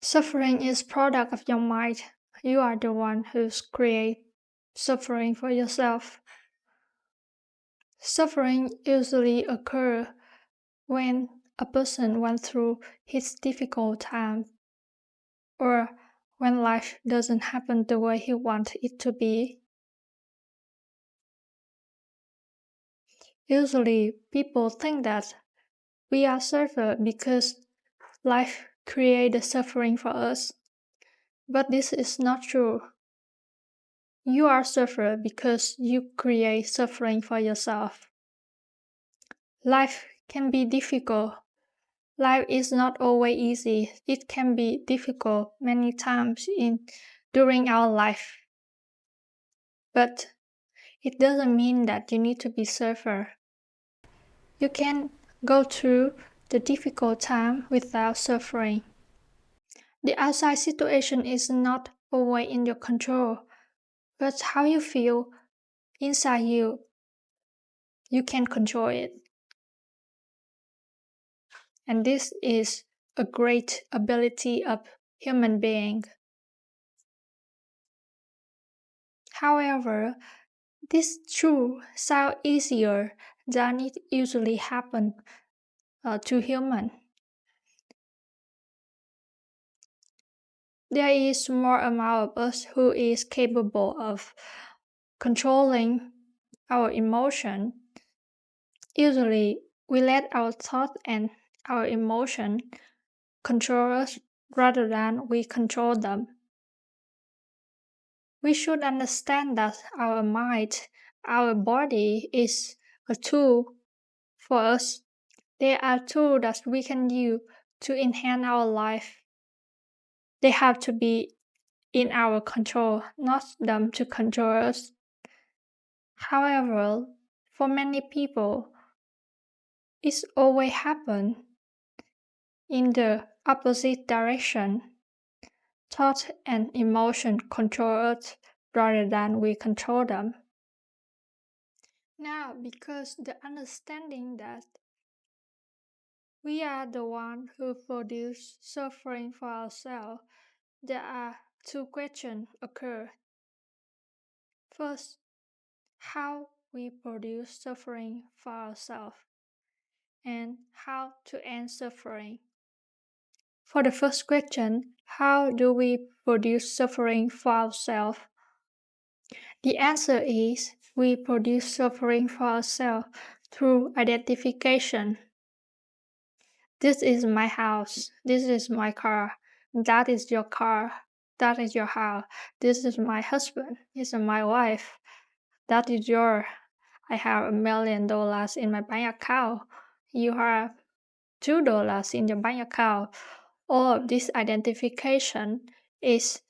Suffering is product of your mind. You are the one who's create suffering for yourself. Suffering usually occur when a person went through his difficult time or when life doesn't happen the way he wants it to be. Usually people think that we are suffer because life created suffering for us. But this is not true. You are suffer because you create suffering for yourself. Life can be difficult. Life is not always easy. It can be difficult many times during our life. But it doesn't mean that you need to be suffer. You can go through the difficult time without suffering. The outside situation is not always in your control, but how you feel inside you can control it. And this is a great ability of human being. However, this truth sounds easier than it usually happens to human. There is more amount of us who is capable of controlling our emotion. Usually, we let our thought and our emotion control us rather than we control them. We should understand that our mind, our body is a tool for us. They are tools that we can use to enhance our life. They have to be in our control, not them to control us. However, for many people, it's always happen in the opposite direction. Thought and emotion control us rather than we control them. Now, because the understanding that we are the one who produce suffering for ourselves, there are two questions occur. First, how we produce suffering for ourselves, and how to end suffering. For the first question, how do we produce suffering for ourselves? The answer is we produce suffering for ourselves through identification. This is my house. This is my car. That is your car. That is your house. This is my husband. This is my wife. That is your. I have $1 million in my bank account. You have $2 in your bank account. All of this identification is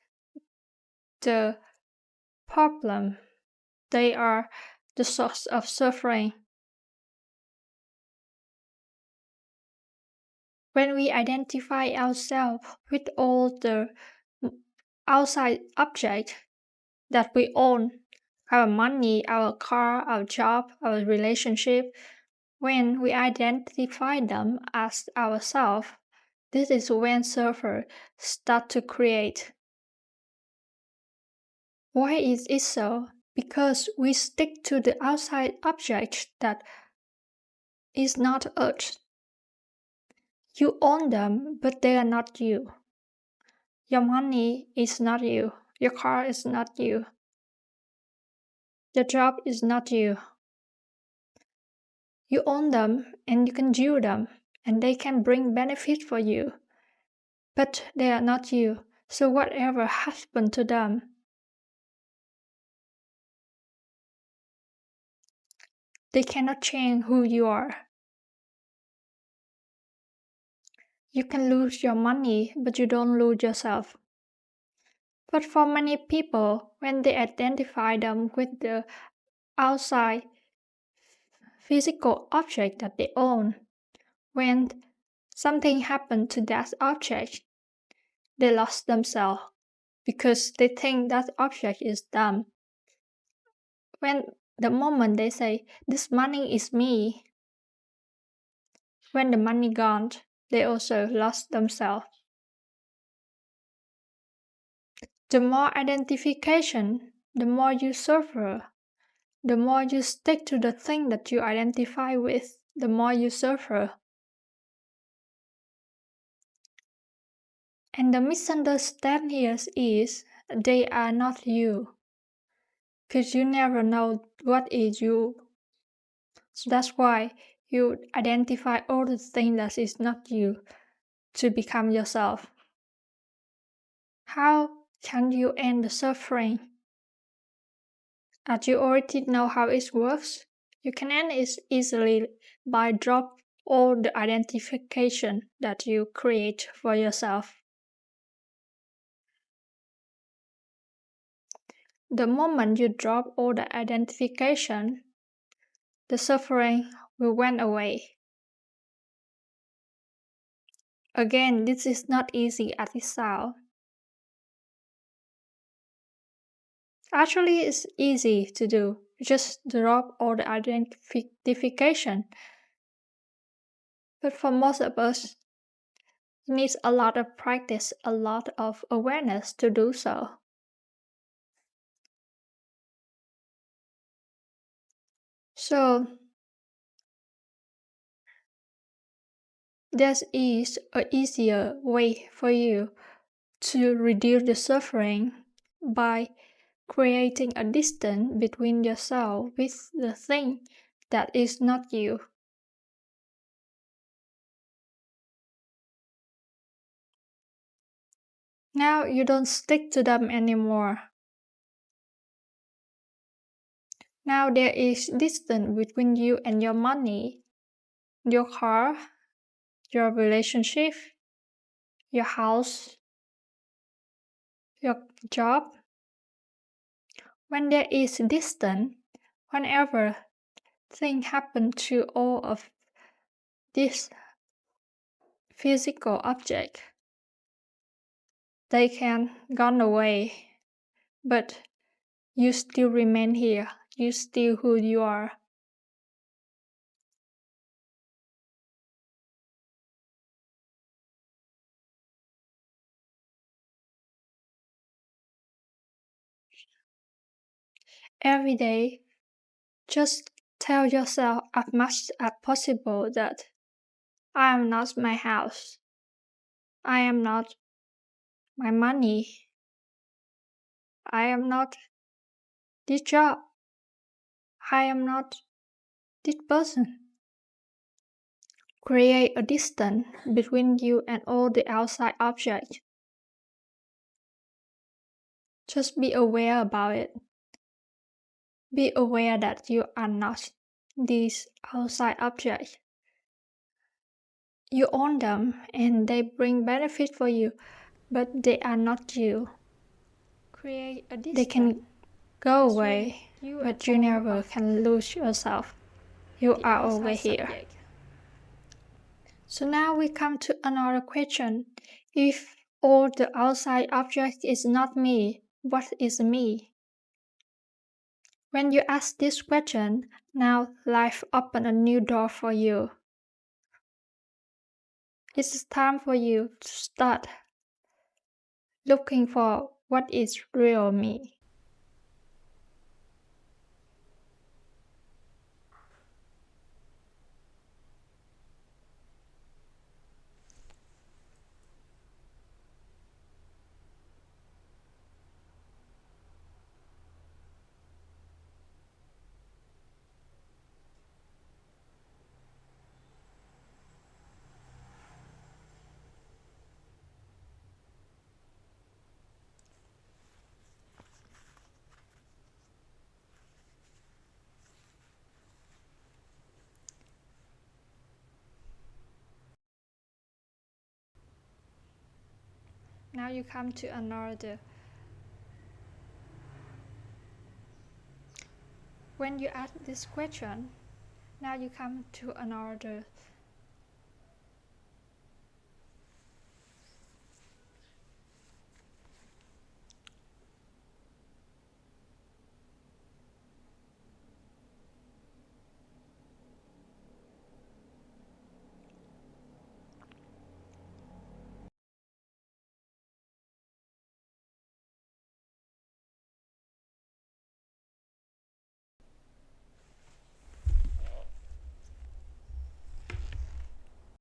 the problem. They are the source of suffering. When we identify ourselves with all the outside objects that we own, our money, our car, our job, our relationship, when we identify them as ourselves, this is when suffer start to create. Why is it so? Because we stick to the outside object that is not us. You own them, but they are not you. Your money is not you. Your car is not you. The job is not you. You own them and you can do them, and they can bring benefit for you. But they are not you. So whatever happened to them, they cannot change who you are. You can lose your money, but you don't lose yourself. But for many people, when they identify them with the outside physical object that they own, when something happened to that object, they lost themselves because they think that object is them. When the moment they say, this money is me, when the money gone, they also lost themselves. The more identification, the more you suffer. The more you stick to the thing that you identify with, the more you suffer. And the misunderstanding here is they are not you. Because you never know what is you. So that's why you identify all the things that is not you to become yourself. How can you end the suffering? As you already know how it works, you can end it easily by drop all the identification that you create for yourself. The moment you drop all the identification, the suffering will went away. Again, this is not easy as it sounds. Actually, it's easy to do. Just drop all the identification. But for most of us, it needs a lot of practice, a lot of awareness to do so. So, there is an easier way for you to reduce the suffering by creating a distance between yourself with the thing that is not you. Now you don't stick to them anymore. Now there is distance between you and your money, your car, your relationship, your house, your job. When there is distance, whenever thing happen to all of this physical object, they can gone away, but you still remain here. You still who you are. Every day, just tell yourself as much as possible that I am not my house. I am not my money. I am not this job. I am not this person. Create a distance between you and all the outside objects. Just be aware about it. Be aware that you are not these outside objects. You own them and they bring benefit for you, but they are not you. Create a distance. They can go away, but you never can lose yourself. You are always here. So now we come to another question. If all the outside object is not me, what is me? When you ask this question, now life opens a new door for you. It's time for you to start looking for what is real me. Now you come to another. When you ask this question, now you come to another